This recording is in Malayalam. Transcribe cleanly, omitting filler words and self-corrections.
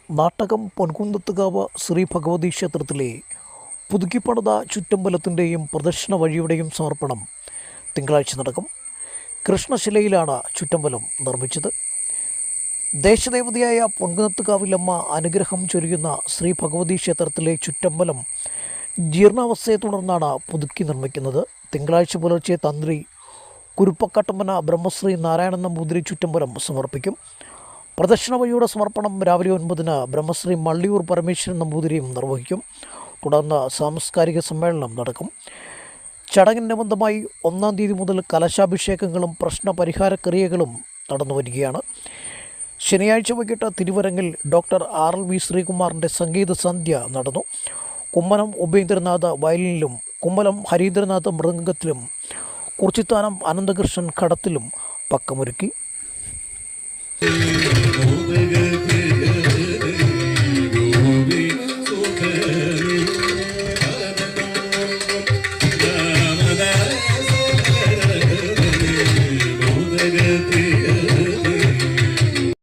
നാട്ടകം പൊൻകുന്നത്തുകാവ് ശ്രീ ഭഗവതി ക്ഷേത്രത്തിലെ പുതുക്കിപ്പണിത ചുറ്റമ്പലത്തിൻ്റെയും പ്രദക്ഷിണ വഴിയുടെയും സമർപ്പണം തിങ്കളാഴ്ച നടക്കും. കൃഷ്ണശിലയിലാണ് ചുറ്റമ്പലം നിർമ്മിച്ചത്. ദേശദേവതയായ പൊൻകുന്നത്തുകാവിലമ്മ അനുഗ്രഹം ചൊരിയുന്ന ശ്രീ ഭഗവതി ക്ഷേത്രത്തിലെ ചുറ്റമ്പലം ജീർണാവസ്ഥയെ തുടർന്നാണ് പുതുക്കി നിർമ്മിക്കുന്നത്. തിങ്കളാഴ്ച പുലർച്ചെ തന്ത്രി കുരുപ്പക്കാട്ടമ്മന ബ്രഹ്മശ്രീ നാരായണൻ നമ്പൂതിരി ചുറ്റമ്പലം സമർപ്പിക്കും. പ്രദക്ഷിണ വഴിയുടെ സമർപ്പണം രാവിലെ 9-ന് ബ്രഹ്മശ്രീ മള്ളിയൂർ പരമേശ്വരൻ നമ്പൂതിരിയും നിർവഹിക്കും. തുടർന്ന് സാംസ്കാരിക സമ്മേളനം നടക്കും. ചടങ്ങിൻ്റെ ബന്ധമായി 1-ാം തീയതി മുതൽ കലശാഭിഷേകങ്ങളും പ്രശ്നപരിഹാര ക്രിയകളും നടന്നു വരികയാണ്. ശനിയാഴ്ച വൈകിട്ട് തിരുവരങ്ങിൽ ഡോക്ടർ RLV ശ്രീകുമാറിൻ്റെ സംഗീത സന്ധ്യ നടന്നു. കുമ്മനം ഉപേന്ദ്രനാഥ് വയലിനിലും കുമ്മനം ഹരീന്ദ്രനാഥ് മൃദംഗത്തിലും കുറിച്ചിത്താനം അനന്തകൃഷ്ണൻ ഘടത്തിലും പക്കമൊരുക്കി.